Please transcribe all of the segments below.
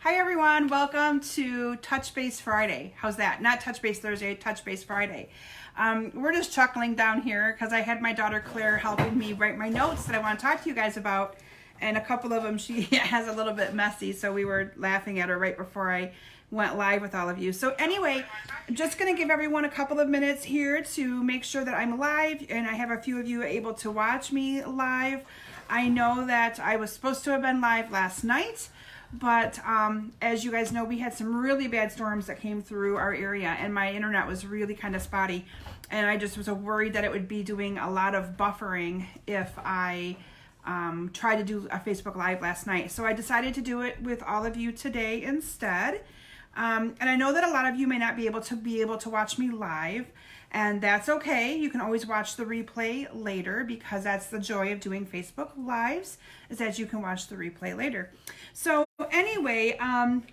Hi everyone, welcome to Touch Base Friday. How's that? Not Touch Base Thursday, Touch Base Friday. We're just chuckling down here because I had my daughter Claire helping me write my notes that I want to talk to you guys about, and a couple of them she has a little bit messy, so we were laughing at her right before I went live with all of you. So anyway, I'm just going to give everyone a couple of minutes here to make sure that I'm live, and I have a few of you able to watch me live. I know that I was supposed to have been live last night, but as you guys know, we had some really bad storms that came through our area, and my internet was really kind of spotty, and I just was worried that it would be doing a lot of buffering if I tried to do a Facebook Live last night. So I decided to do it with all of you today instead. And I know that a lot of you may not be able to watch me live, and that's okay. You can always watch the replay later, because that's the joy of doing Facebook Lives, is that you can watch the replay later. So anyway,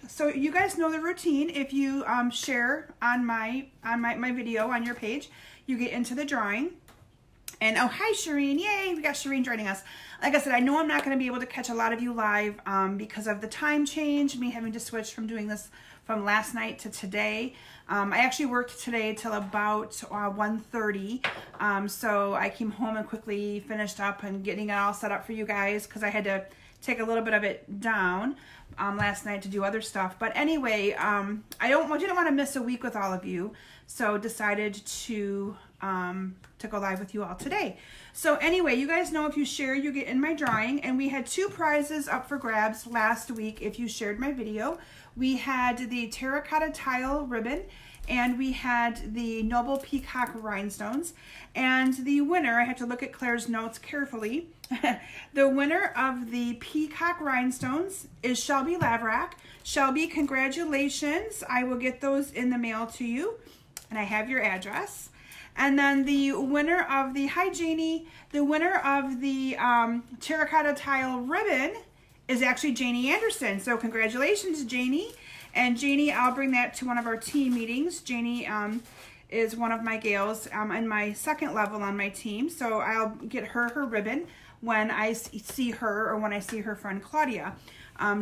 so you guys know the routine. If you share on my video on your page, you get into the drawing. And oh, hi Shireen, yay, we got Shireen joining us. Like I said, I know I'm not going to be able to catch a lot of you live because of the time change, me having to switch from doing this from last night to today. I actually worked today till about 1:30, so I came home and quickly finished up and getting it all set up for you guys, because I had to take a little bit of it down last night to do other stuff. But anyway, I didn't want to miss a week with all of you, so decided to go live with you all today. So anyway, you guys know if you share, you get in my drawing, and we had 2 prizes up for grabs last week if you shared my video. We had the terracotta tile ribbon, and we had the Noble Peacock rhinestones. And the winner, I have to look at Claire's notes carefully, the winner of the Peacock rhinestones is Shelby Laverack. Shelby, congratulations. I will get those in the mail to you, and I have your address. And then the winner of the, hi Janie, the winner of the terracotta tile ribbon is actually Janie Anderson. So congratulations, Janie. And Janie, I'll bring that to one of our team meetings. Janie is one of my gals in my second level on my team. So I'll get her ribbon when I see her, or when I see her friend Claudia,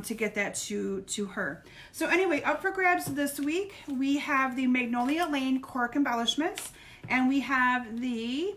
to get that to her. So anyway, up for grabs this week, we have the Magnolia Lane cork embellishments, and we have the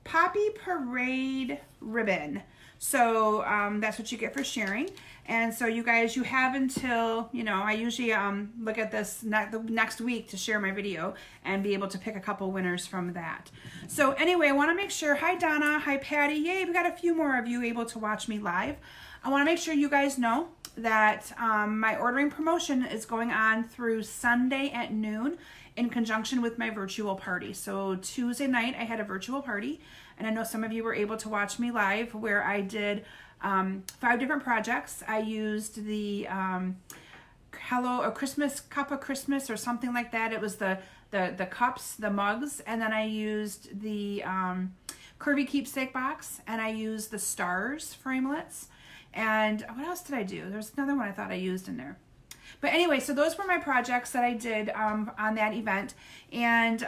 Poppy Parade ribbon. So that's what you get for sharing. And so you guys, you have until, I usually look at this the next week to share my video and be able to pick a couple winners from that. So anyway, I want to make sure, hi Donna, hi Patty, yay, we got a few more of you able to watch me live. I want to make sure you guys know that my ordering promotion is going on through Sunday at noon in conjunction with my virtual party. So Tuesday night I had a virtual party, and I know some of you were able to watch me live, where I did 5 different projects. I used the a Christmas cup of Christmas or something like that. It was the cups, the mugs, and then I used the curvy keepsake box, and I used the stars framelets. And what else did I do? There's another one I thought I used in there. But anyway, so those were my projects that I did on that event. And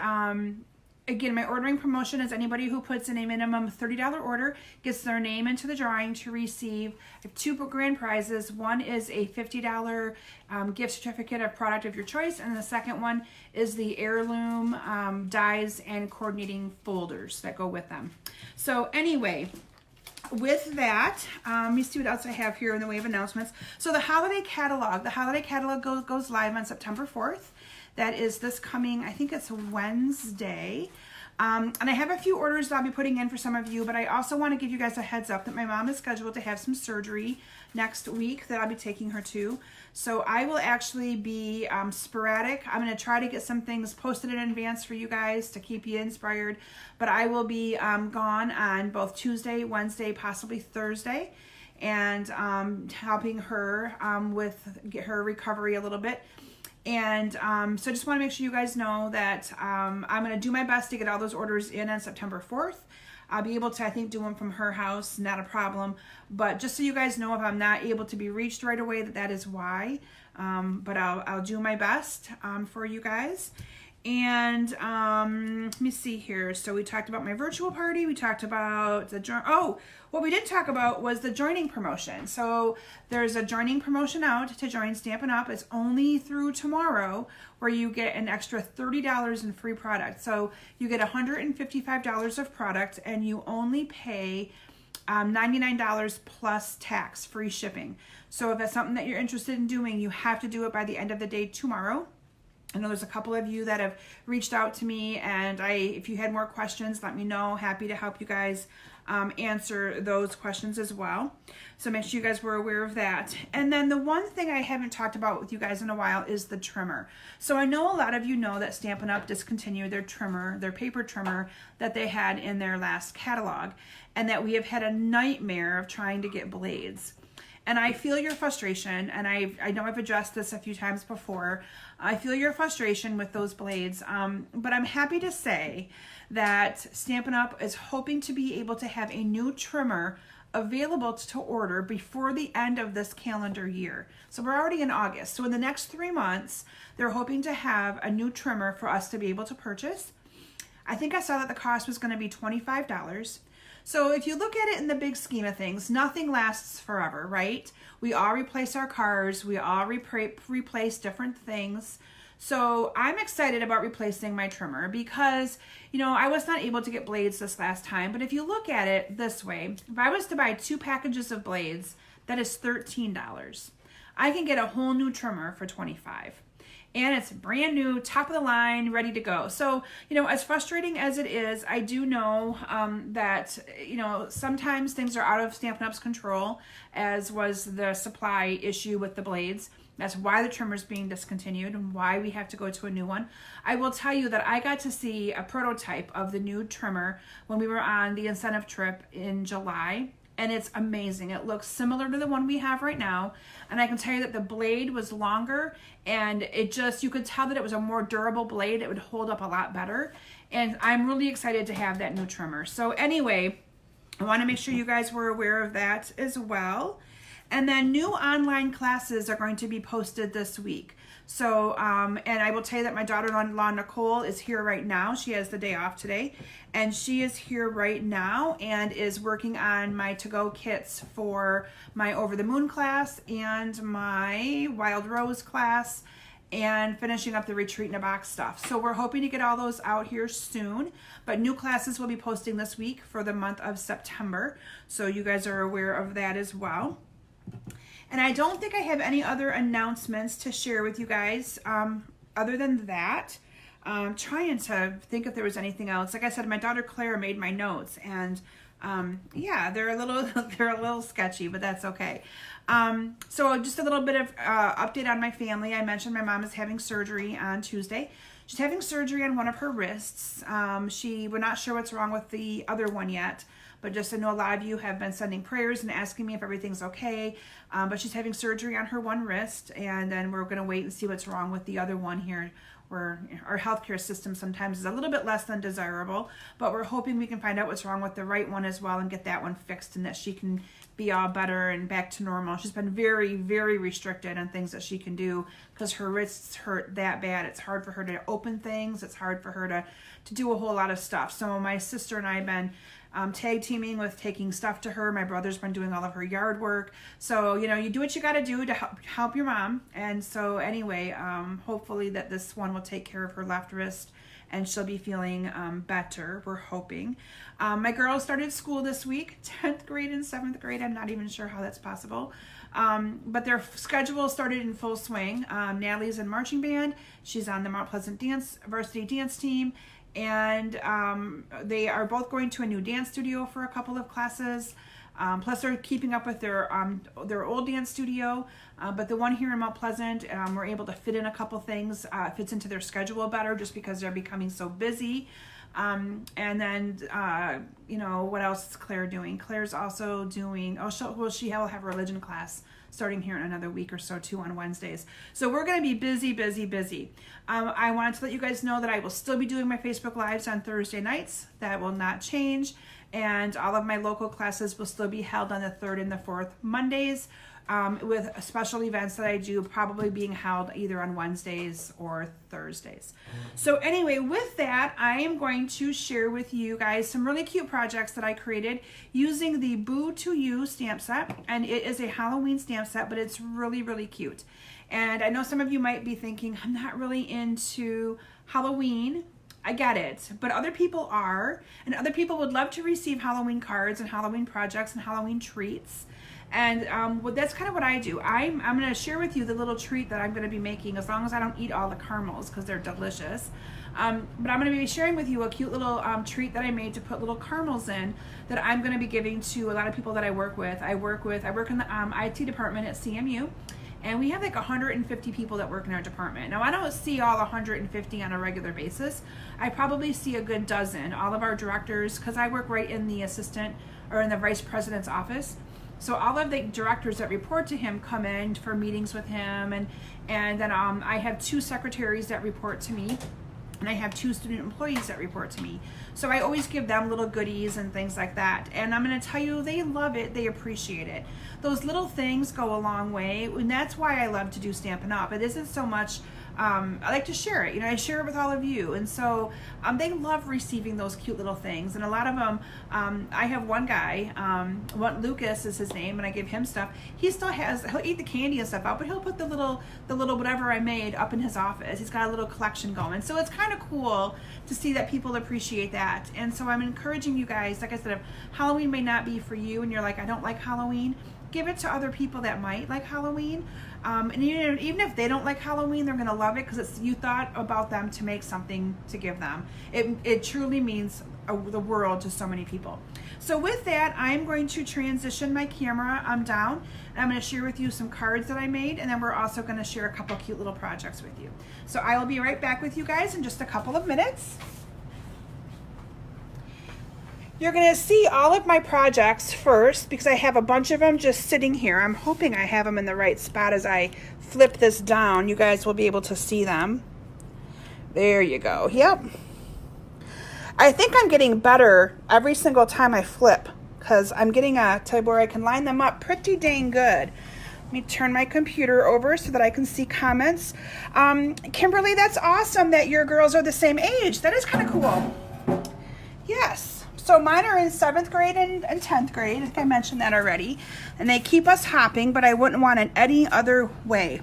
again, my ordering promotion is anybody who puts in a minimum $30 order gets their name into the drawing to receive 2 grand prizes. One is a $50 gift certificate of product of your choice, and the second one is the heirloom dies and coordinating folders that go with them. So anyway, with that, let me see what else I have here in the way of announcements. So the holiday catalog goes live on September 4th. That is this coming, I think it's Wednesday. And I have a few orders that I'll be putting in for some of you, but I also want to give you guys a heads up that my mom is scheduled to have some surgery next week that I'll be taking her to. So I will actually be sporadic. I'm going to try to get some things posted in advance for you guys to keep you inspired, but I will be gone on both Tuesday, Wednesday, possibly Thursday, and helping her get her recovery a little bit. And so I just want to make sure you guys know that I'm going to do my best to get all those orders in on September 4th. I'll be able to, I think, do them from her house, not a problem. But just so you guys know, if I'm not able to be reached right away, that is why. But I'll do my best for you guys. And let me see here. So we talked about my virtual party. We talked about what we did talk about was the joining promotion. So there's a joining promotion out to join Stampin' Up. It's only through tomorrow, where you get an extra $30 in free product. So you get $155 of product, and you only pay $99 plus tax, free shipping. So if that's something that you're interested in doing, you have to do it by the end of the day tomorrow. I know there's a couple of you that have reached out to me, and if you had more questions, let me know. Happy to help you guys answer those questions as well. So make sure you guys were aware of that. And then the one thing I haven't talked about with you guys in a while is the trimmer. So I know a lot of you know that Stampin' Up! Discontinued their trimmer, their paper trimmer that they had in their last catalog, and that we have had a nightmare of trying to get blades. And I feel your frustration, and I know I've addressed this a few times before. I feel your frustration with those blades, but I'm happy to say that Stampin' Up! Is hoping to be able to have a new trimmer available to order before the end of this calendar year. So we're already in August. So in the next 3 months, they're hoping to have a new trimmer for us to be able to purchase. I think I saw that the cost was going to be $25. So if you look at it in the big scheme of things, nothing lasts forever, right? We all replace our cars. We all replace different things. So I'm excited about replacing my trimmer because, you know, I was not able to get blades this last time. But if you look at it this way, if I was to buy 2 packages of blades, that is $13. I can get a whole new trimmer for $25. And it's brand new, top of the line, ready to go. So, you know, as frustrating as it is, I do know that, you know, sometimes things are out of Stampin' Up's control, as was the supply issue with the blades. That's why the trimmer is being discontinued and why we have to go to a new one. I will tell you that I got to see a prototype of the new trimmer when we were on the incentive trip in July. And it's amazing. It looks similar to the one we have right now. And I can tell you that the blade was longer, and it just, you could tell that it was a more durable blade. It would hold up a lot better. And I'm really excited to have that new trimmer. So anyway, I want to make sure you guys were aware of that as well. And then new online classes are going to be posted this week. So, and I will tell you that my daughter-in-law, Nicole, is here right now. She has the day off today. And she is here right now and is working on my to-go kits for my Over the Moon class and my Wild Rose class, and finishing up the Retreat in a Box stuff. So we're hoping to get all those out here soon. But new classes will be posting this week for the month of September. So you guys are aware of that as well. And I don't think I have any other announcements to share with you guys other than that. Trying to think if there was anything else. Like I said, my daughter Claire made my notes, and yeah, they're a little sketchy, but that's okay. So just a little bit of update on my family. I mentioned my mom is having surgery on Tuesday. She's having surgery on one of her wrists. We're not sure what's wrong with the other one yet, but just I know a lot of you have been sending prayers and asking me if everything's okay. But she's having surgery on her one wrist, and then we're going to wait and see what's wrong with the other one here, where our healthcare system sometimes is a little bit less than desirable, but we're hoping we can find out what's wrong with the right one as well and get that one fixed, and that she can be all better and back to normal. She's been very, very restricted on things that she can do because her wrists hurt that bad. It's hard for her to open things. It's hard for her to do a whole lot of stuff. So my sister and I have been tag teaming with taking stuff to her. My brother's been doing all of her yard work. So, you know, you do what you got to do to help your mom. And so anyway, hopefully that this one will take care of her left wrist and she'll be feeling better, we're hoping. My girls started school this week, 10th grade and 7th grade. I'm not even sure how that's possible. But their schedule started in full swing. Natalie's in marching band. She's on the Mount Pleasant varsity dance team. And they are both going to a new dance studio for a couple of classes. Plus they're keeping up with their old dance studio. But the one here in Mount Pleasant, we're able to fit in a couple things. Fits into their schedule better just because they're becoming so busy. And then, you know, what else is Claire doing? Claire's also doing, she will have a religion class starting here in another week or so too on Wednesdays. So we're going to be busy, busy, busy. I wanted to let you guys know that I will still be doing my Facebook Lives on Thursday nights. That will not change. And all of my local classes will still be held on the 3rd and the 4th Mondays. with special events that I do, probably being held either on Wednesdays or Thursdays. So anyway, with that, I am going to share with you guys some really cute projects that I created using the Boo to You stamp set. And it is a Halloween stamp set, but it's really, really cute. And I know some of you might be thinking, I'm not really into Halloween. I get it, but other people are, and other people would love to receive Halloween cards and Halloween projects and Halloween treats. And well, that's kind of what I do. I'm going to share with you the little treat that I'm going to be making, as long as I don't eat all the caramels because they're delicious. But I'm going to be sharing with you a cute little treat that I made to put little caramels in that I'm going to be giving to a lot of people that I work with. I work in the IT department at CMU. And we have like 150 people that work in our department. Now, I don't see all 150 on a regular basis. I probably see a good dozen. All of our directors, because I work right in the assistant or in the vice president's office. So all of the directors that report to him come in for meetings with him. And then I have 2 secretaries that report to me. And I have 2 student employees that report to me. So I always give them little goodies and things like that. And I'm going to tell you, they love it. They appreciate it. Those little things go a long way. And that's why I love to do Stampin' Up. It isn't so much, I like to share it. You know, I share it with all of you. And so they love receiving those cute little things. And a lot of them, I have one guy, Lucas is his name, and I give him stuff. He still has, he'll eat the candy and stuff out, but he'll put the little whatever I made up in his office. He's got a little collection going. So it's kind of cool to see that people appreciate that. And so I'm encouraging you guys, like I said, if Halloween may not be for you and you're like, I don't like Halloween, give it to other people that might like Halloween. And even if they don't like Halloween, they're going to love it because you thought about them to make something to give them. It truly means the world to so many people. So with that, I'm going to transition my camera down, and I'm going to share with you some cards that I made, and then we're also going to share a couple cute little projects with you. So I will be right back with you guys in just a couple of minutes. You're going to see all of my projects first because I have a bunch of them just sitting here. I'm hoping I have them in the right spot. As I flip this down, you guys will be able to see them. There you go. Yep. I think I'm getting better every single time I flip because I'm getting to where I can line them up pretty dang good. Let me turn my computer over so that I can see comments. Kimberly, that's awesome that your girls are the same age. That is kind of cool. Yes. So mine are in 7th grade and 10th grade, I think I mentioned that already. And they keep us hopping, but I wouldn't want it any other way.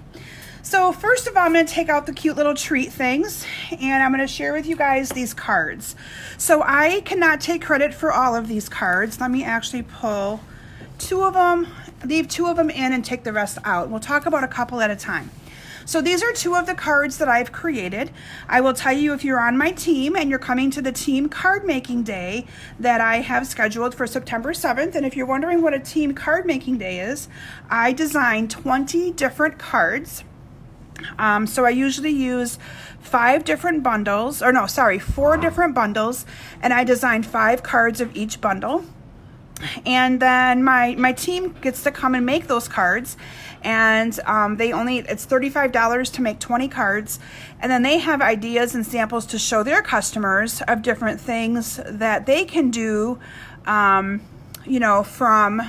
So first of all, I'm going to take out the cute little treat things, and I'm going to share with you guys these cards. So I cannot take credit for all of these cards. Let me actually pull 2 of them, leave 2 of them in, and take the rest out. We'll talk about a couple at a time. So these are 2 of the cards that I've created. I will tell you, if you're on my team and you're coming to the team card making day that I have scheduled for September 7th, and if you're wondering what a team card making day is, I designed 20 different cards. So I usually use 4 different bundles, and I designed 5 cards of each bundle. And then my team gets to come and make those cards, and it's $35 to make 20 cards, and then they have ideas and samples to show their customers of different things that they can do, you know, from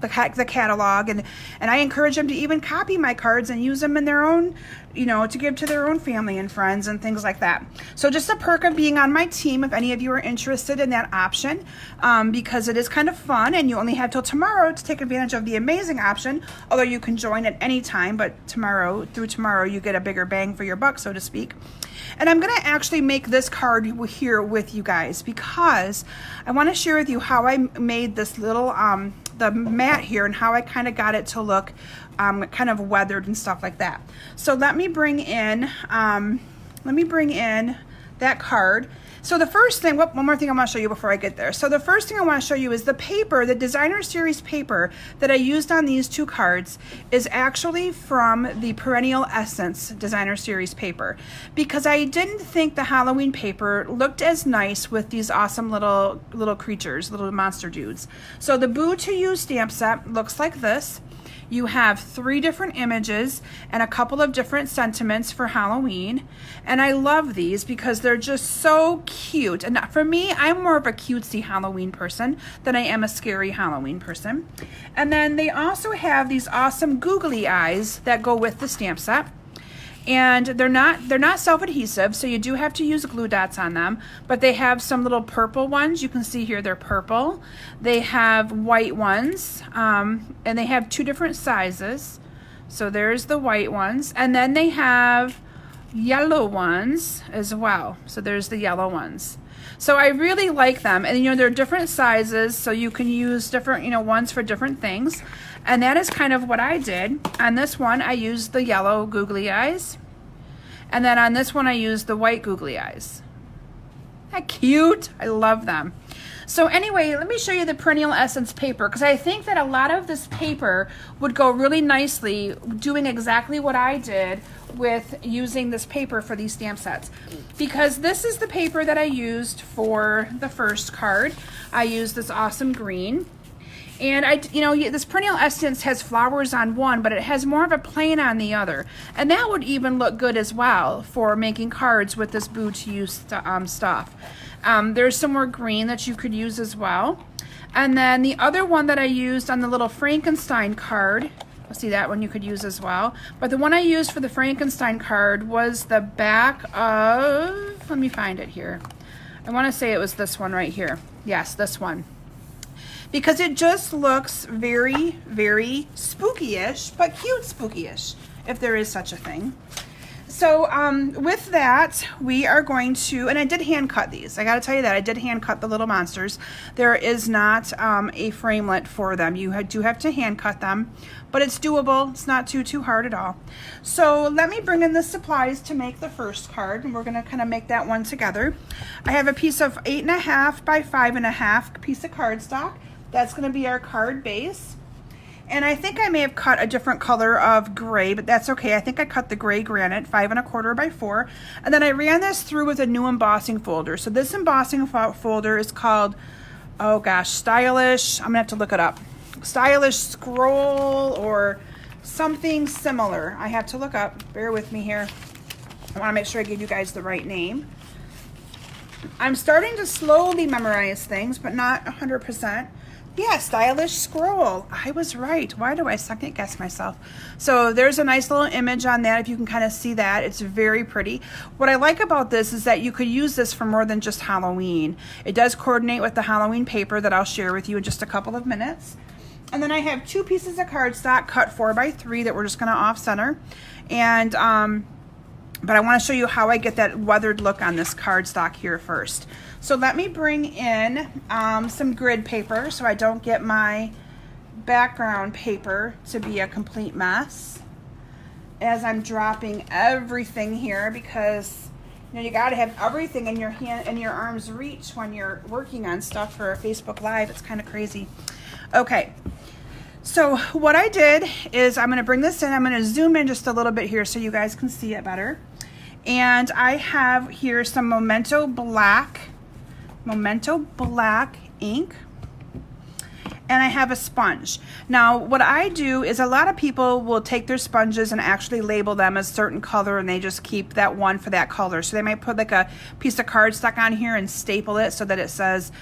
the catalog, and I encourage them to even copy my cards and use them in their own, you know, to give to their own family and friends and things like that. So just a perk of being on my team, if any of you are interested in that option, because it is kind of fun, and you only have till tomorrow to take advantage of the amazing option, although you can join at any time, but through tomorrow you get a bigger bang for your buck, so to speak. And I'm going to actually make this card here with you guys because I want to share with you how I made this little the mat here and how I kind of got it to look kind of weathered and stuff like that. So let me bring in that card. So the first thing, one more thing I want to show you before I get there. So the first thing I want to show you is the paper, the designer series paper that I used on these 2 cards is actually from the Perennial Essence designer series paper, because I didn't think the Halloween paper looked as nice with these awesome little creatures, little monster dudes. So the Boo to You stamp set looks like this. You have 3 different images and a couple of different sentiments for Halloween. And I love these because they're just so cute. And for me, I'm more of a cutesy Halloween person than I am a scary Halloween person. And then they also have these awesome googly eyes that go with the stamp set. And they're not self-adhesive, so you do have to use glue dots on them, but they have some little purple ones. You can see here they're purple. They have white ones, and they have 2 different sizes. So there's the white ones, and then they have yellow ones as well. So there's the yellow ones. So I really like them, and they're different sizes, so you can use different ones for different things. And that is kind of what I did. On this one, I used the yellow googly eyes. And then on this one, I used the white googly eyes. Isn't that cute? I love them. So anyway, let me show you the Perennial Essence paper, because I think that a lot of this paper would go really nicely doing exactly what I did with using this paper for these stamp sets. Because this is the paper that I used for the first card. I used this awesome green. And this Perennial Essence has flowers on one, but it has more of a plain on the other. And that would even look good as well for making cards with this Boo to Use stuff. There's some more green that you could use as well. And then the other one that I used on the little Frankenstein card, see that one you could use as well. But the one I used for the Frankenstein card was the back of, let me find it here. I want to say it was this one right here. Yes, this one. Because it just looks very, very spooky-ish, but cute spooky-ish, if there is such a thing. So with that, we are going to, and I did hand cut these. I got to tell you that I did hand cut the little monsters. There is not a framelit for them. You do have to hand cut them, but it's doable. It's not too hard at all. So let me bring in the supplies to make the first card, and we're going to kind of make that one together. I have a piece of 8.5 by 5.5 piece of cardstock. That's going to be our card base. And I think I may have cut a different color of gray, but that's okay. I think I cut the gray granite, 5 1/4 by 4. And then I ran this through with a new embossing folder. So this embossing folder is called, oh gosh, Stylish. I'm going to have to look it up. Stylish Scroll or something similar. I have to look up. Bear with me here. I want to make sure I give you guys the right name. I'm starting to slowly memorize things, but not 100%. Yeah, Stylish Scroll. I was right. Why do I second guess myself? So there's a nice little image on that if you can kind of see that. It's very pretty. What I like about this is that you could use this for more than just Halloween. It does coordinate with the Halloween paper that I'll share with you in just a couple of minutes. And then I have 2 pieces of cardstock cut 4 by 3 that we're just going to off center. And but I want to show you how I get that weathered look on this cardstock here first. So let me bring in some grid paper so I don't get my background paper to be a complete mess as I'm dropping everything here, because you got to have everything in your hand and your arm's reach when you're working on stuff for Facebook Live. It's kind of crazy. Okay. So what I did is I'm going to bring this in. I'm going to zoom in just a little bit here so you guys can see it better. And I have here some Memento Black ink. And I have a sponge. Now what I do is a lot of people will take their sponges and actually label them a certain color, and they just keep that one for that color. So they might put like a piece of cardstock on here and staple it so that it says,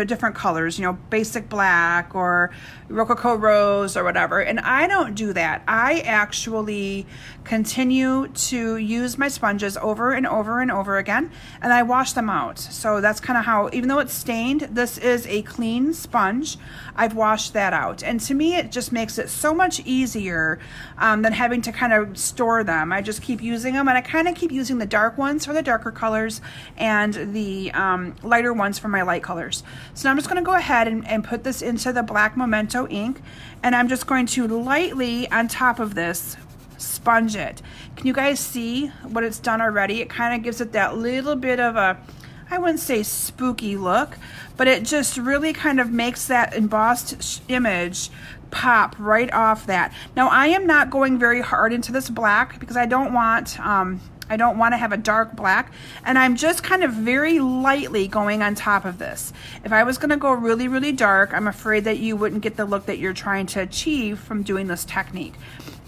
different colors, basic black or Rococo Rose or whatever. And I don't do that. I actually continue to use my sponges over and over and over again, and I wash them out. So that's kind of how, even though it's stained, this is a clean sponge. I've washed that out. And to me, it just makes it so much easier than having to kind of store them. I just keep using them, and I kind of keep using the dark ones for the darker colors and the lighter ones for my light colors. So now I'm just going to go ahead and put this into the black Memento ink, and I'm just going to lightly on top of this sponge it. Can you guys see what it's done already? It kind of gives it that little bit of a, I wouldn't say spooky look, but it just really kind of makes that embossed image pop right off that. Now I am not going very hard into this black because I don't want to have a dark black, and I'm just kind of very lightly going on top of this. If I was going to go really, really dark, I'm afraid that you wouldn't get the look that you're trying to achieve from doing this technique.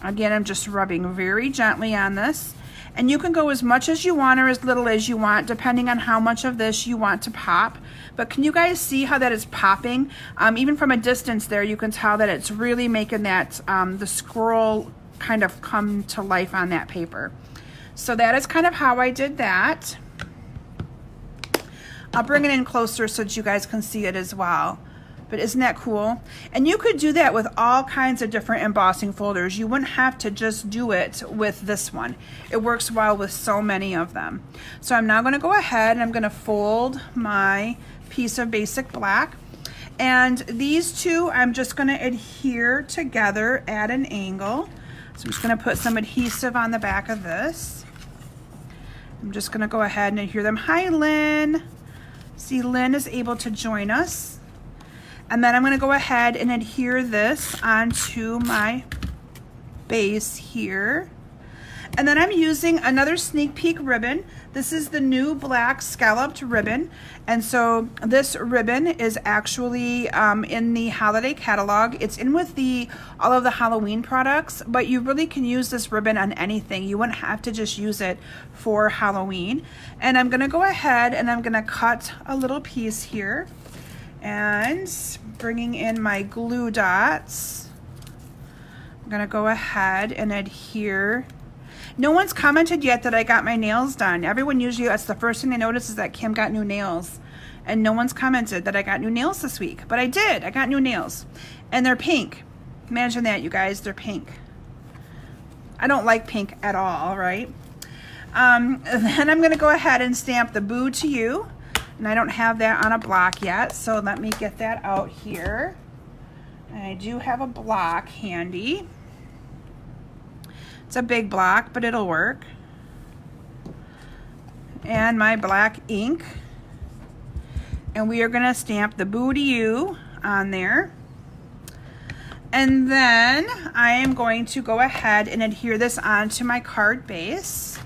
Again, I'm just rubbing very gently on this, and you can go as much as you want or as little as you want, depending on how much of this you want to pop. But can you guys see how that is popping? Even from a distance there, you can tell that it's really making that the scroll kind of come to life on that paper. So that is kind of how I did that. I'll bring it in closer so that you guys can see it as well. But isn't that cool? And you could do that with all kinds of different embossing folders. You wouldn't have to just do it with this one. It works well with so many of them. So I'm now going to go ahead and I'm going to fold my piece of basic black. And these two I'm just going to adhere together at an angle. So I'm just going to put some adhesive on the back of this. I'm just going to go ahead and adhere them. Hi, Lynn. See, Lynn is able to join us. And then I'm going to go ahead and adhere this onto my base here. And then I'm using another sneak peek ribbon. This is the new black scalloped ribbon. And so this ribbon is actually in the holiday catalog. It's in with all of the Halloween products, but you really can use this ribbon on anything. You wouldn't have to just use it for Halloween. And I'm gonna go ahead and I'm gonna cut a little piece here, and bringing in my glue dots, I'm gonna go ahead and adhere. No one's commented yet that I got my nails done. Everyone usually, that's the first thing they notice is that Kim got new nails. And no one's commented that I got new nails this week. But I did. I got new nails. And they're pink. Imagine that, you guys. They're pink. I don't like pink at all, right? Then I'm going to go ahead and stamp the Boo to You. And I don't have that on a block yet. So let me get that out here. And I do have a block handy. It's a big block, but it'll work. And my black ink. And we are going to stamp the Boo to You on there. And then I am going to go ahead and adhere this onto my card base.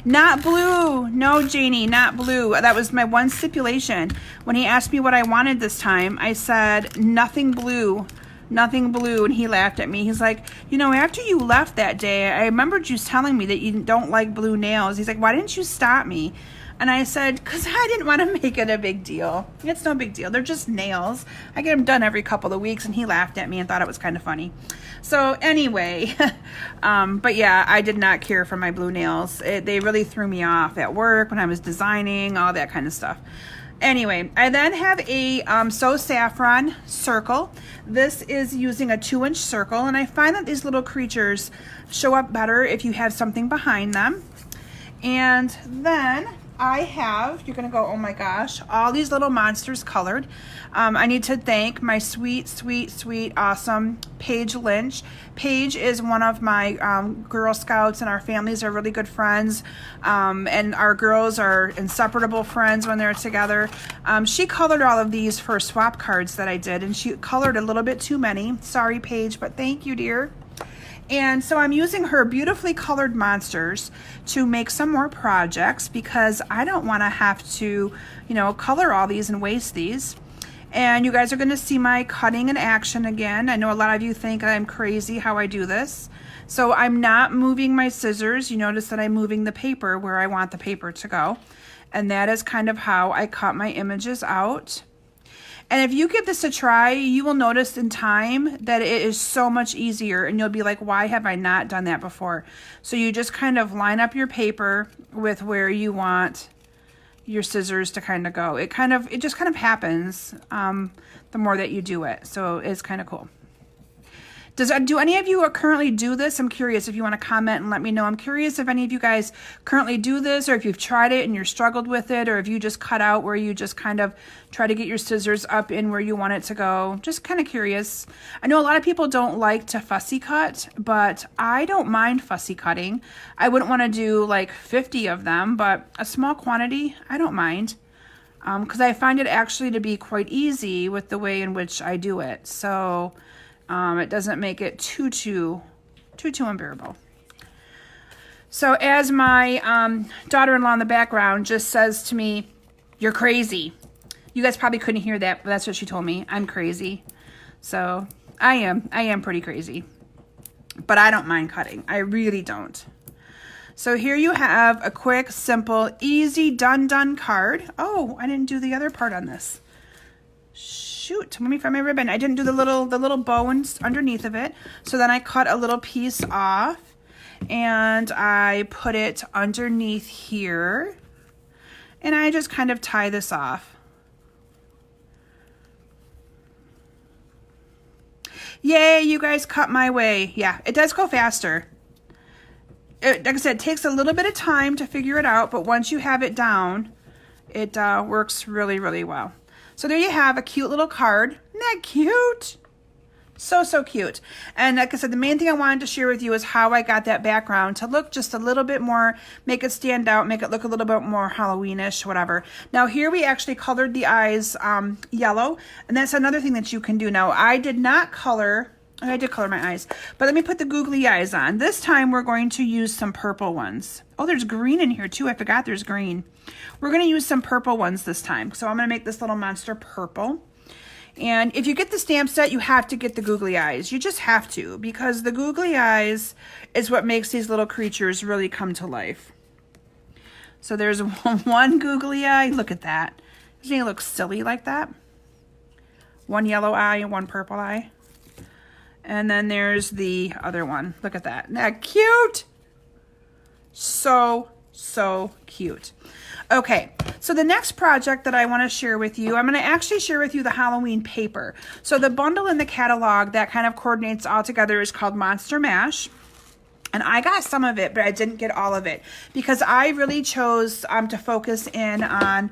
Not blue. No, Janie, not blue. That was my one stipulation. When he asked me what I wanted this time, I said nothing blue. Nothing blue. And he laughed at me. He's like, you know, after you left that day, I remembered you telling me that you don't like blue nails. He's like, why didn't you stop me? And I said, because I didn't want to make it a big deal. It's no big deal. They're just nails. I get them done every couple of weeks. And he laughed at me and thought it was kind of funny. So anyway, but yeah, I did not care for my blue nails. They really threw me off at work when I was designing, all that kind of stuff. Anyway, I then have a So Saffron circle. This is using a 2-inch circle, and I find that these little creatures show up better if you have something behind them. And then I have, you're gonna go, oh my gosh, all these little monsters colored. I need to thank my sweet, sweet, sweet, awesome Paige Lynch. Paige is one of my Girl Scouts, and our families are really good friends. And our girls are inseparable friends when they're together. She colored all of these for swap cards that I did, and she colored a little bit too many. Sorry, Paige, but thank you, dear. And so I'm using her beautifully colored monsters to make some more projects because I don't want to have to, you know, color all these and waste these. And you guys are going to see my cutting in action again. I know a lot of you think I'm crazy how I do this. So I'm not moving my scissors. You notice that I'm moving the paper where I want the paper to go. And that is kind of how I cut my images out. And if you give this a try, you will notice in time that it is so much easier, and you'll be like, why have I not done that before? So you just kind of line up your paper with where you want your scissors to kind of go. It just kind of happens the more that you do it. So it's kind of cool. Do any of you currently do this? I'm curious if you want to comment and let me know. I'm curious if any of you guys currently do this, or if you've tried it and you're struggled with it, or if you just cut out where you just kind of try to get your scissors up in where you want it to go. Just kind of curious. I know a lot of people don't like to fussy cut, but I don't mind fussy cutting. I wouldn't want to do like 50 of them, but a small quantity, I don't mind. Because I find it actually to be quite easy with the way in which I do it. So It doesn't make it too unbearable. So as my daughter-in-law in the background just says to me, "You're crazy." You guys probably couldn't hear that, but that's what she told me. I'm crazy. So I am pretty crazy. But I don't mind cutting. I really don't. So here you have a quick, simple, easy, done card. Oh, I didn't do the other part on this. Shoot, let me find my ribbon. I didn't do the little bow underneath of it. So then I cut a little piece off and I put it underneath here. And I just kind of tie this off. Yay, you guys cut my way. Yeah, it does go faster. Like I said, it takes a little bit of time to figure it out, but once you have it down, it works really, really well. So there you have a cute little card. Isn't that cute? So cute. And like I said, the main thing I wanted to share with you is how I got that background to look just a little bit more, make it stand out, make it look a little bit more Halloweenish, whatever. Now here we actually colored the eyes yellow, and that's another thing that you can do. Now I did not color, I did color my eyes, but let me put the googly eyes on. This time we're going to use some purple ones. Oh, there's green in here too. I forgot there's green. We're going to use some purple ones this time. So I'm going to make this little monster purple. And if you get the stamp set, you have to get the googly eyes. You just have to, because the googly eyes is what makes these little creatures really come to life. So there's one googly eye. Look at that. Doesn't he look silly like that? One yellow eye and one purple eye. And then there's the other one. Look at that. Isn't that cute? So cute. Okay, so the next project that I want to share with you, I'm going to actually share with you the Halloween paper. So the bundle in the catalog that kind of coordinates all together is called Monster Mash. And I got some of it, but I didn't get all of it because I really chose to focus in on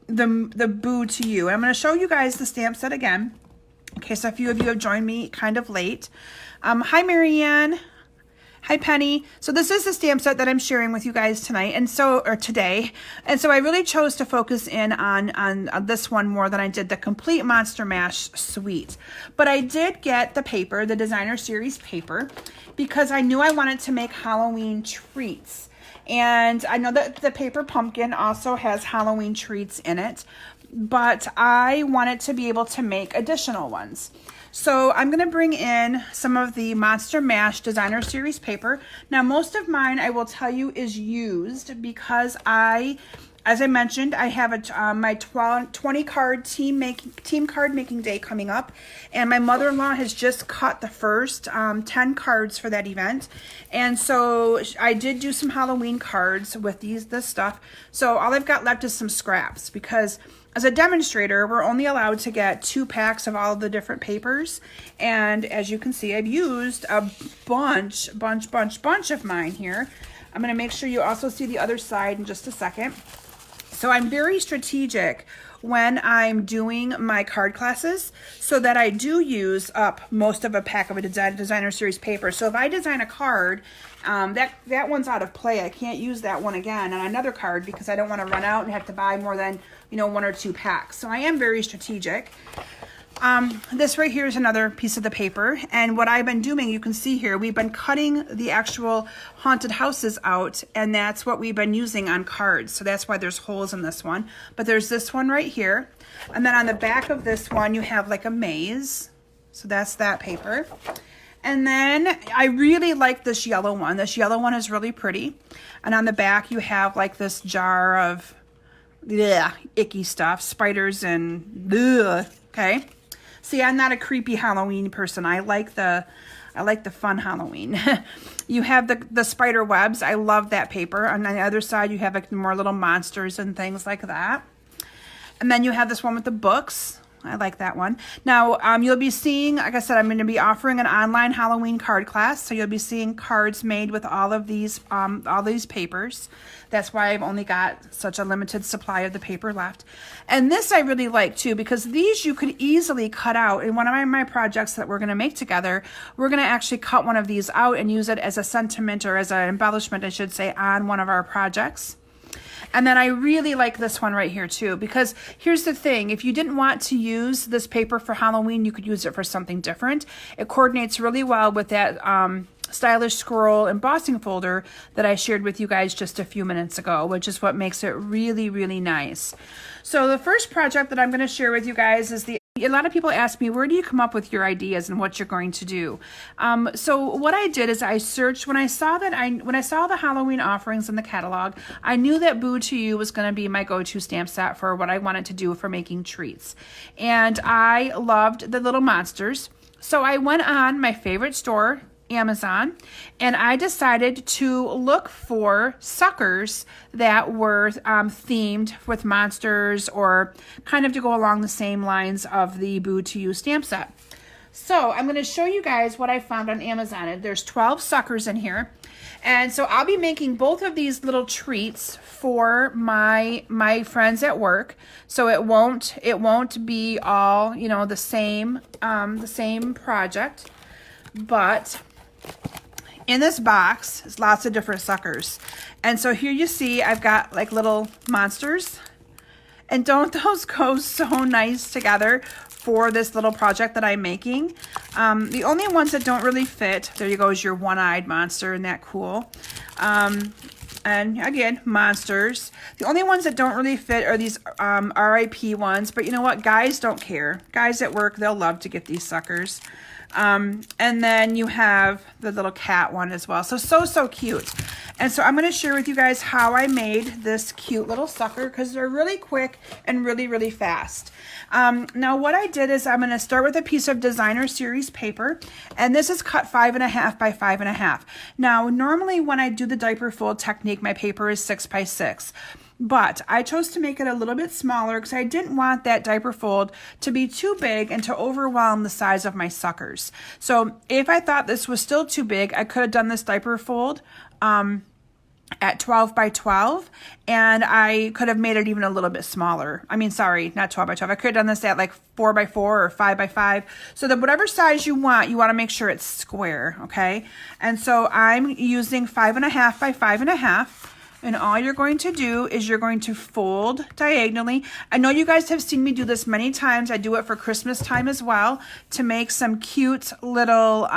the Boo to You. I'm going to show you guys the stamp set again, in case a few of you have joined me kind of late. Hi, Marianne. Hi, Penny. So this is the stamp set that I'm sharing with you guys tonight, or today. And so I really chose to focus in on this one more than I did the complete Monster Mash suite. But I did get the paper, the designer series paper, because I knew I wanted to make Halloween treats. And I know that the paper pumpkin also has Halloween treats in it, but I wanted to be able to make additional ones. So I'm going to bring in some of the Monster Mash designer series paper. Now most of mine, I will tell you, is used because as I mentioned, I have my 20 card team card making day coming up, and my mother-in-law has just cut the first 10 cards for that event. And so I did do some Halloween cards with this stuff. So all I've got left is some scraps, because as a demonstrator, we're only allowed to get 2 packs of all of the different papers. And as you can see, I've used a bunch of mine here. I'm going to make sure you also see the other side in just a second. So I'm very strategic when I'm doing my card classes so that I do use up most of a pack of a designer series paper. So if I design a card, that one's out of play. I can't use that one again on another card because I don't want to run out and have to buy more than 1 or 2 packs. So I am very strategic. This right here is another piece of the paper, and what I've been doing, you can see here, we've been cutting the actual haunted houses out, and that's what we've been using on cards. So that's why there's holes in this one. But there's this one right here, and then on the back of this one you have like a maze. So that's that paper. And then I really like this yellow one. This yellow one is really pretty. And on the back you have like this jar of icky stuff, spiders and okay. See, I'm not a creepy Halloween person. I like the fun Halloween. You have the spider webs. I love that paper. And on the other side, you have like more little monsters and things like that. And then you have this one with the books. I like that one. Now, you'll be seeing, like I said, I'm going to be offering an online Halloween card class. So you'll be seeing cards made with all these papers. That's why I've only got such a limited supply of the paper left. And this I really like too, because these you could easily cut out. In one of my projects that we're going to make together, we're going to actually cut one of these out and use it as a sentiment, or as an embellishment, I should say, on one of our projects. And then I really like this one right here too, because here's the thing. If you didn't want to use this paper for Halloween, you could use it for something different. It coordinates really well with that stylish scroll embossing folder that I shared with you guys just a few minutes ago, which is what makes it really, really nice. So the first project that I'm going to share with you guys is a lot of people ask me, where do you come up with your ideas and what you're going to do? So what I did is I searched when I saw the Halloween offerings in the catalog. I knew that Boo to You was going to be my go-to stamp set for what I wanted to do for making treats, and I loved the little monsters. So I went on my favorite store, Amazon, and I decided to look for suckers that were themed with monsters, or kind of to go along the same lines of the Boo to You stamp set. So I'm going to show you guys what I found on Amazon. There's 12 suckers in here, and so I'll be making both of these little treats for my friends at work. So it won't be all, you know, the same project, but in this box is lots of different suckers. And so here you see I've got like little monsters, and don't those go so nice together for this little project that I'm making? The only ones that don't really fit, there you go, is your one-eyed monster. Isn't that cool? And again, monsters. The only ones that don't really fit are these RIP ones, but you know what? Guys don't care. Guys at work, they'll love to get these suckers. And then you have the little cat one as well. So cute. And so I'm going to share with you guys how I made this cute little sucker, because they're really quick and really, really fast. Now what I did is I'm going to start with a piece of designer series paper, and this is cut 5.5 by 5.5. Now normally when I do the diaper fold technique, my paper is 6 by 6. But I chose to make it a little bit smaller because I didn't want that diaper fold to be too big and to overwhelm the size of my suckers. So if I thought this was still too big, I could have done this diaper fold at 12 by 12, and I could have made it even a little bit smaller. I mean, sorry, not 12 by 12. I could have done this at like 4 by 4 or 5 by 5. So that whatever size you want to make sure it's square, okay? And so I'm using 5.5 by 5.5. And all you're going to do is you're going to fold diagonally. I know you guys have seen me do this many times. I do it for Christmas time as well, to make some cute little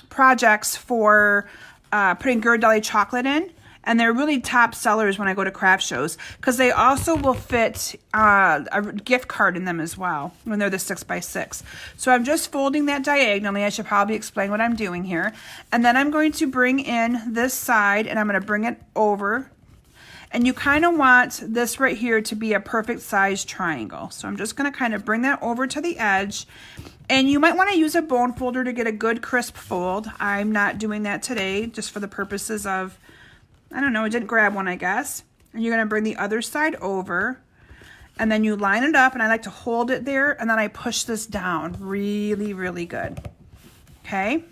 projects for putting Ghirardelli chocolate in. And they're really top sellers when I go to craft shows, because they also will fit a gift card in them as well when they're the 6 by 6. So I'm just folding that diagonally. I should probably explain what I'm doing here. And then I'm going to bring in this side, and I'm going to bring it over. And you kind of want this right here to be a perfect size triangle. So I'm just going to kind of bring that over to the edge. And you might want to use a bone folder to get a good crisp fold. I'm not doing that today, just for the purposes of, I don't know, I didn't grab one, I guess. And you're going to bring the other side over, and then you line it up, and I like to hold it there, and then I push this down really, really good. Okay?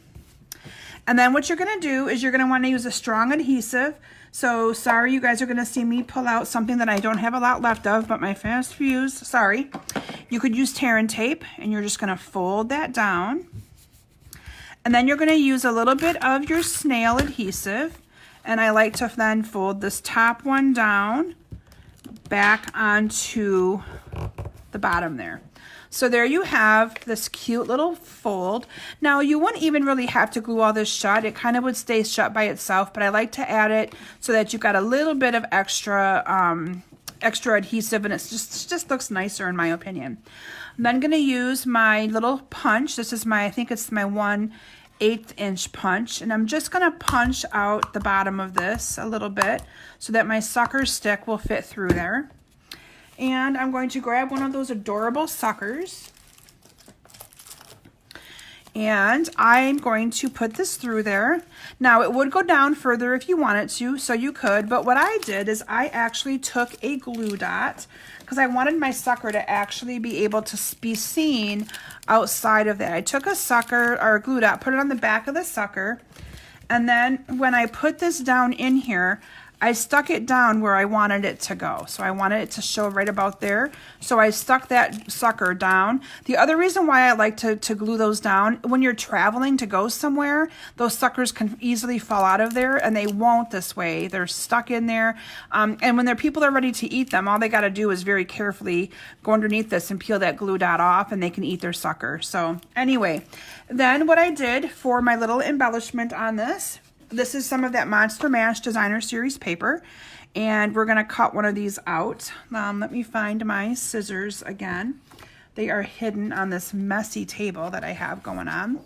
And then what you're going to do is you're going to want to use a strong adhesive. So sorry, you guys are going to see me pull out something that I don't have a lot left of, but my fast fuse, sorry. You could use tear and tape, and you're just going to fold that down. And then you're going to use a little bit of your snail adhesive. And I like to then fold this top one down back onto the bottom there. So there you have this cute little fold. Now you wouldn't even really have to glue all this shut. It kind of would stay shut by itself, but I like to add it so that you've got a little bit of extra adhesive, and it just looks nicer in my opinion. I'm then going to use my little punch. This is I think it's my 1/8 inch punch, and I'm just going to punch out the bottom of this a little bit so that my sucker stick will fit through there. And I'm going to grab one of those adorable suckers, and I'm going to put this through there. Now it would go down further if you wanted to, so you could, but what I did is I actually took a glue dot, because I wanted my sucker to actually be able to be seen outside of that. I took a sucker or a glue dot, put it on the back of the sucker, and then when I put this down in here, I stuck it down where I wanted it to go. So I wanted it to show right about there. So I stuck that sucker down. The other reason why I like to glue those down, when you're traveling to go somewhere, those suckers can easily fall out of there, and they won't this way. They're stuck in there. And when people are ready to eat them, all they got to do is very carefully go underneath this and peel that glue dot off, and they can eat their sucker. So anyway, then what I did for my little embellishment on this is some of that Monster Mash Designer Series paper, and we're going to cut one of these out. Let me find my scissors again. They are hidden on this messy table that I have going on.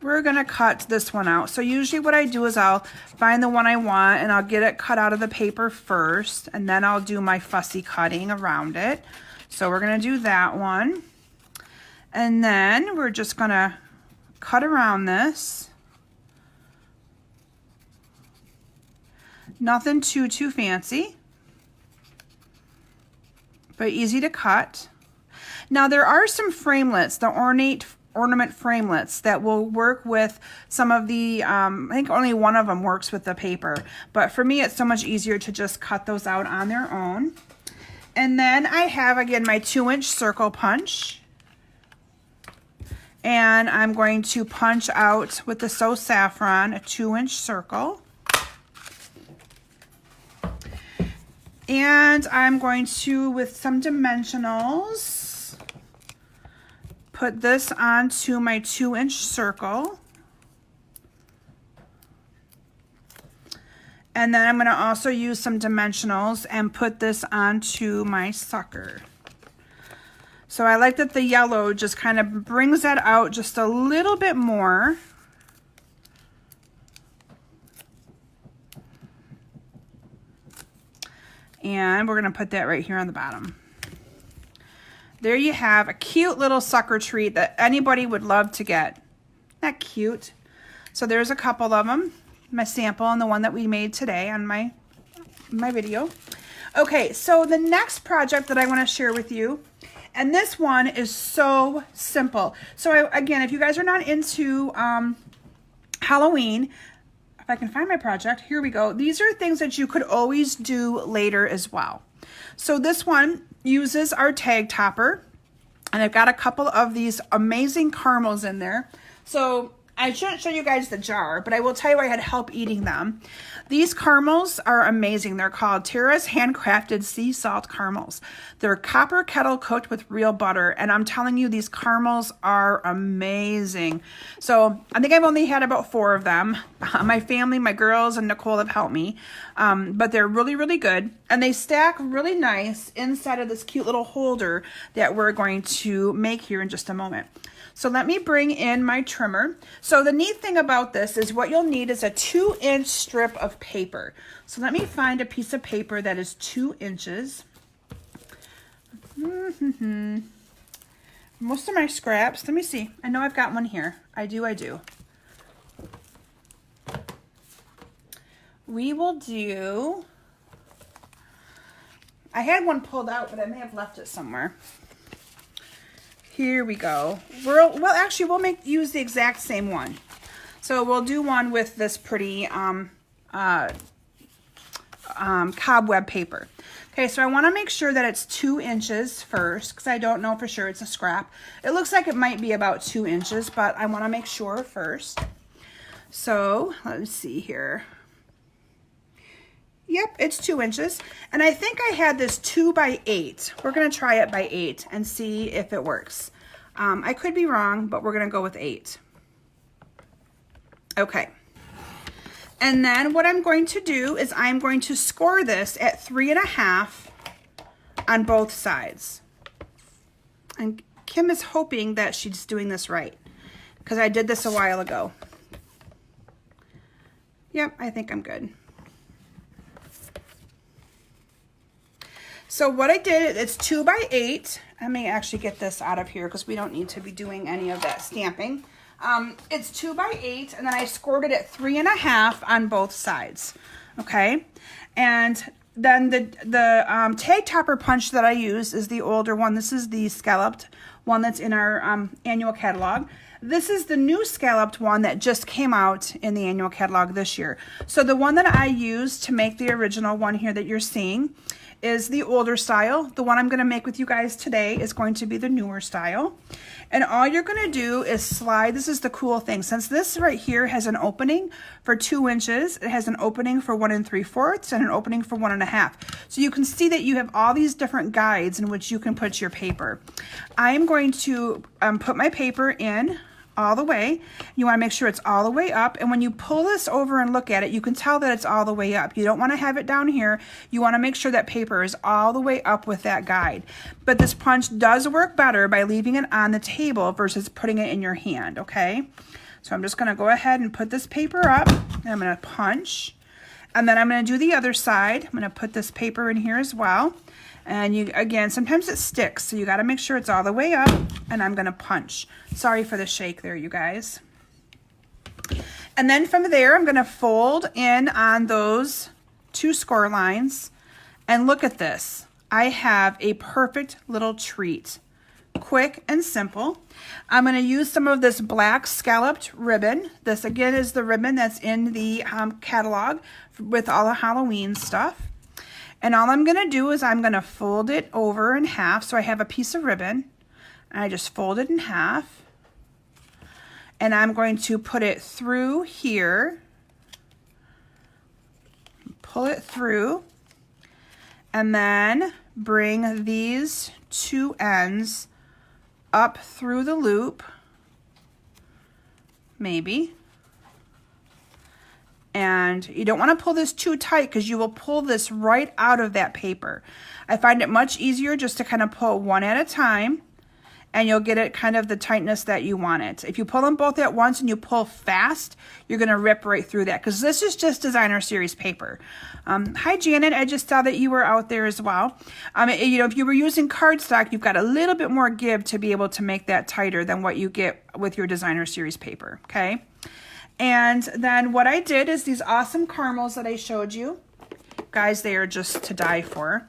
We're going to cut this one out. So usually what I do is I'll find the one I want, and I'll get it cut out of the paper first, and then I'll do my fussy cutting around it. So we're going to do that one. And then we're just going to cut around this. Nothing too fancy, but easy to cut. Now there are some framelits, the ornament framelits, that will work with some of the, I think only one of them works with the paper, but for me it's so much easier to just cut those out on their own. And then I have, again, my 2-inch circle punch, and I'm going to punch out with the So Saffron a 2-inch circle. And I'm going to, with some dimensionals, put this onto my 2-inch circle. And then I'm going to also use some dimensionals and put this onto my sucker. So I like that the yellow just kind of brings that out just a little bit more. And we're going to put that right here on the bottom. There you have a cute little sucker treat that anybody would love to get. Isn't that cute? So there's a couple of them. My sample and the one that we made today on my video. Okay, so the next project that I want to share with you, and this one is so simple. So again, if you guys are not into Halloween, if I can find my project, here we go. These are things that you could always do later as well. So this one uses our tag topper, and I've got a couple of these amazing caramels in there. So I shouldn't show you guys the jar, but I will tell you I had help eating them. These caramels are amazing. They're called Tara's Handcrafted Sea Salt Caramels. They're copper kettle cooked with real butter, and I'm telling you, these caramels are amazing. So I think I've only had about 4 of them. My family, my girls, and Nicole have helped me, but they're really, really good, and they stack really nice inside of this cute little holder that we're going to make here in just a moment. So let me bring in my trimmer. So the neat thing about this is what you'll need is a 2-inch strip of paper. So let me find a piece of paper that is 2 inches. Most of my scraps, let me see. I know I've got one here. I do. We will do, I had one pulled out, but I may have left it somewhere. Here we go. We'll use the exact same one. So we'll do one with this pretty cobweb paper. Okay, so I want to make sure that it's 2 inches first, because I don't know for sure. It's a scrap. It looks like it might be about 2 inches, but I want to make sure first. So let's see here. Yep, it's 2 inches. And I think I had this 2 by 8. We're going to try it by 8 and see if it works. I could be wrong, but we're going to go with 8. Okay. And then what I'm going to do is I'm going to score this at 3.5 on both sides. And Kim is hoping that she's doing this right, because I did this a while ago. Yep, I think I'm good. So what I did, it's 2 by 8. I may actually get this out of here because we don't need to be doing any of that stamping. It's 2 by 8, and then I scored it at 3.5 on both sides. Okay, and then the tag topper punch that I use is the older one. This is the scalloped one that's in our annual catalog. This is the new scalloped one that just came out in the annual catalog this year. So the one that I used to make the original one here that you're seeing is the older style. The one I'm going to make with you guys today is going to be the newer style. And all you're going to do is slide. This is the cool thing. Since this right here has an opening for 2 inches, it has an opening for 1 3/4 and an opening for 1 1/2. So you can see that you have all these different guides in which you can put your paper. I am going to put my paper in all the way. You want to make sure it's all the way up, and when you pull this over and look at it, you can tell that it's all the way up. You don't want to have it down here. You want to make sure that paper is all the way up with that guide. But this punch does work better by leaving it on the table versus putting it in your hand, okay? So I'm just going to go ahead and put this paper up, and I'm going to punch, and then I'm going to do the other side. I'm going to put this paper in here as well. And you, again, sometimes it sticks, so you got to make sure it's all the way up, and I'm going to punch. Sorry for the shake there, you guys. And then from there, I'm going to fold in on those 2 score lines, and look at this. I have a perfect little treat. Quick and simple. I'm going to use some of this black scalloped ribbon. This, again, is the ribbon that's in the catalog with all the Halloween stuff. And all I'm going to do is I'm going to fold it over in half. So I have a piece of ribbon, and I just fold it in half. And I'm going to put it through here, pull it through, and then bring these 2 ends up through the loop, maybe. And you don't want to pull this too tight because you will pull this right out of that paper. I find it much easier just to kind of pull one at a time, and you'll get it kind of the tightness that you want it. If you pull them both at once and you pull fast, you're going to rip right through that because this is just designer series paper. Hi Janet, I just saw that you were out there as well. You know, if you were using cardstock, you've got a little bit more give to be able to make that tighter than what you get with your designer series paper, okay? And then what I did is these awesome caramels that I showed you. Guys, they are just to die for.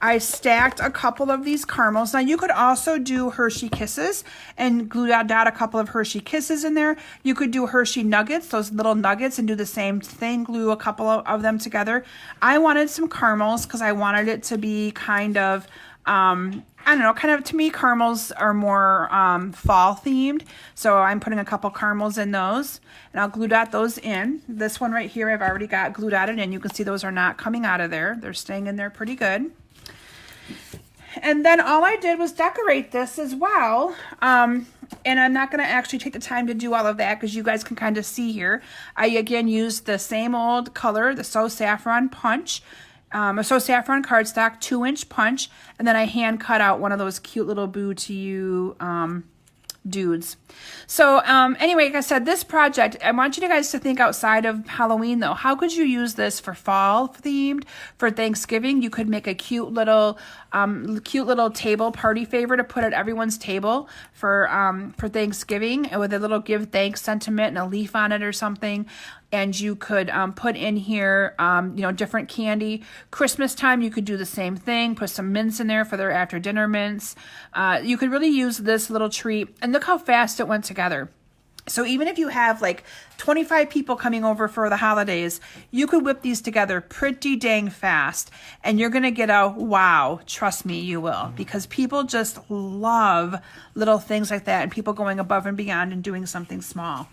I stacked a couple of these caramels. Now you could also do Hershey Kisses and glue dot a couple of Hershey Kisses in there. You could do Hershey Nuggets, those little nuggets, and do the same thing, glue a couple of them together. I wanted some caramels because I wanted it to be kind of, I don't know, kind of, to me, caramels are more fall themed. So I'm putting a couple caramels in those, and I'll glue dot those in. This one right here, I've already got glue dotted in. You can see those are not coming out of there. They're staying in there pretty good. And then all I did was decorate this as well. And I'm not going to actually take the time to do all of that because you guys can kind of see here. I, again, used the same old color, the So Saffron Punch. A So Saffron cardstock, 2-inch punch, and then I hand cut out one of those cute little Boo to You dudes. So anyway, like I said, this project, I want you guys to think outside of Halloween though. How could you use this for fall themed, for Thanksgiving? You could make a cute little table party favor to put at everyone's table for Thanksgiving, with a little give thanks sentiment and a leaf on it or something. And you could put in here, you know, different candy. Christmas time, you could do the same thing. Put some mints in there for their after dinner mints. You could really use this little treat. And look how fast it went together. So even if you have like 25 people coming over for the holidays, you could whip these together pretty dang fast. And you're going to get a wow. Trust me, you will. Because people just love little things like that. And people going above and beyond and doing something small.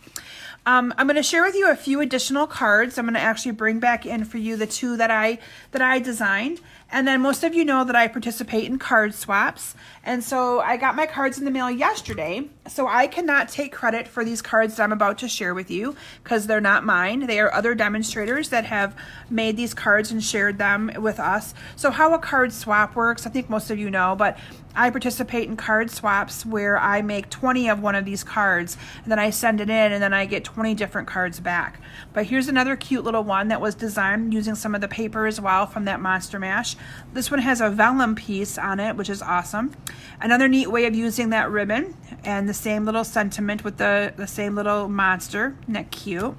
I'm going to share with you a few additional cards. I'm going to actually bring back in for you the 2 that I designed. And then most of you know that I participate in card swaps. And so I got my cards in the mail yesterday. So I cannot take credit for these cards that I'm about to share with you because they're not mine. They are other demonstrators that have made these cards and shared them with us. So how a card swap works, I think most of you know, but I participate in card swaps where I make 20 of one of these cards and then I send it in and then I get 20 different cards back. But here's another cute little one that was designed using some of the paper as well from that Monster Mash. This one has a vellum piece on it, which is awesome. Another neat way of using that ribbon, and the same little sentiment with the same little monster. Isn't that cute?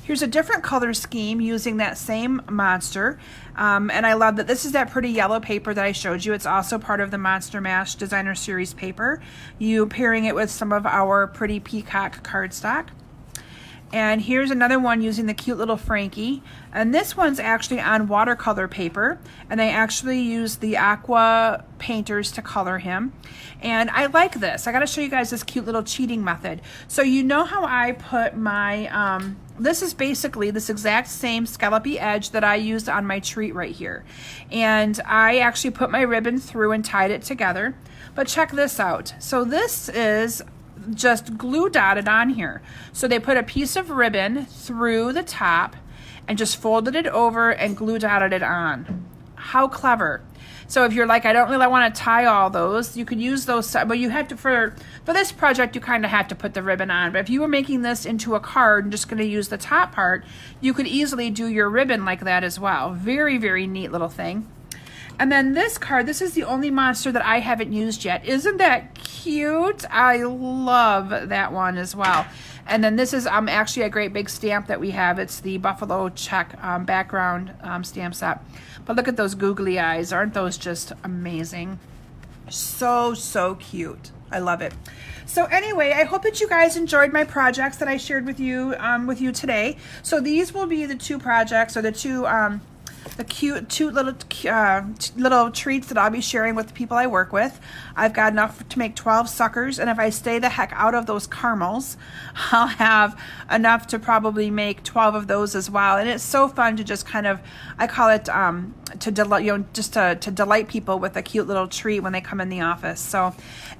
Here's a different color scheme using that same monster. And I love that this is that pretty yellow paper that I showed you. It's also part of the Monster Mash Designer Series paper. You pairing it with some of our pretty peacock cardstock. And here's another one using the cute little Frankie. And this one's actually on watercolor paper. And I actually used the aqua painters to color him. And I like this. I gotta show you guys this cute little cheating method. So you know how I put my, this is basically this exact same scallopy edge that I used on my treat right here. And I actually put my ribbon through and tied it together. But check this out. So this is just glue dotted on here. So they put a piece of ribbon through the top and just folded it over and glue dotted it on. How clever. So if you're like, I don't really want to tie all those, you could use those, but you have to, for this project, you kind of have to put the ribbon on. But if you were making this into a card and just going to use the top part, you could easily do your ribbon like that as well. Very, very neat little thing. And then this card, this is the only monster that I haven't used yet. Isn't that cute? I love that one as well. And then this is actually a great big stamp that we have. It's the Buffalo Check background stamp set. But look at those googly eyes. Aren't those just amazing? So, so cute. I love it. So anyway, I hope that you guys enjoyed my projects that I shared with you today. So these will be the two projects, or the two the cute little treats that I'll be sharing with the people I work with. I've got enough to make 12 suckers, and if I stay the heck out of those caramels, I'll have enough to probably make 12 of those as well. And it's so fun to just kind of, I call it to delight, just to delight people with a cute little treat when they come in the office. So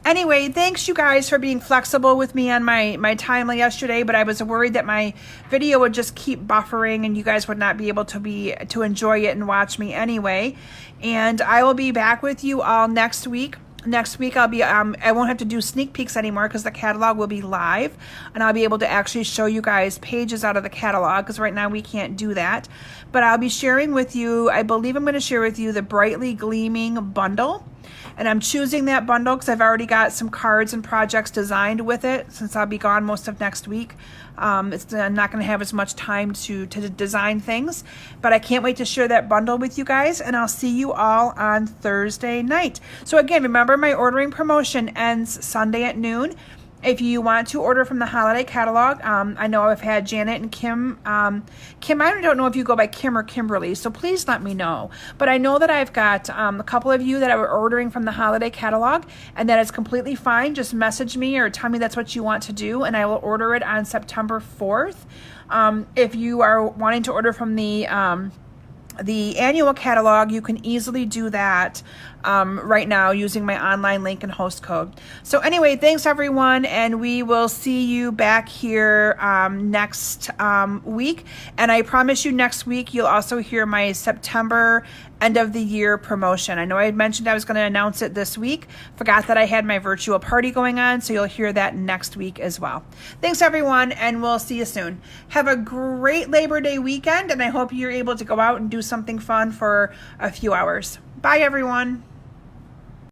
anyway, thanks you guys for being flexible with me on my time yesterday, but I was worried that my video would just keep buffering and you guys would not be able to enjoy it and watch me anyway. And I will be back with you all next week. Next week I'll be I won't have to do sneak peeks anymore because the catalog will be live, and I'll be able to actually show you guys pages out of the catalog, because right now we can't do that. But I'll be sharing with you, I believe I'm going to share with you the Brightly Gleaming bundle. And I'm choosing that bundle because I've already got some cards and projects designed with it, since I'll be gone most of next week. I'm not going to have as much time to design things, but I can't wait to share that bundle with you guys, and I'll see you all on Thursday night. So again, remember, my ordering promotion ends Sunday at noon. If you want to order from the holiday catalog, I know I've had Janet and Kim. Kim, I don't know if you go by Kim or Kimberly, so please let me know. But I know that I've got a couple of you that are ordering from the holiday catalog, and that is completely fine. Just message me or tell me that's what you want to do, and I will order it on September 4th. If you are wanting to order from the annual catalog, you can easily do that right now using my online link and host code. So anyway, thanks everyone, and we will see you back here next week. And I promise you, next week you'll also hear my September end of the year promotion. I know I had mentioned I was going to announce it this week. Forgot that I had my virtual party going on, so you'll hear that next week as well. Thanks everyone, and we'll see you soon. Have a great Labor Day weekend, and I hope you're able to go out and do something fun for a few hours. Bye everyone.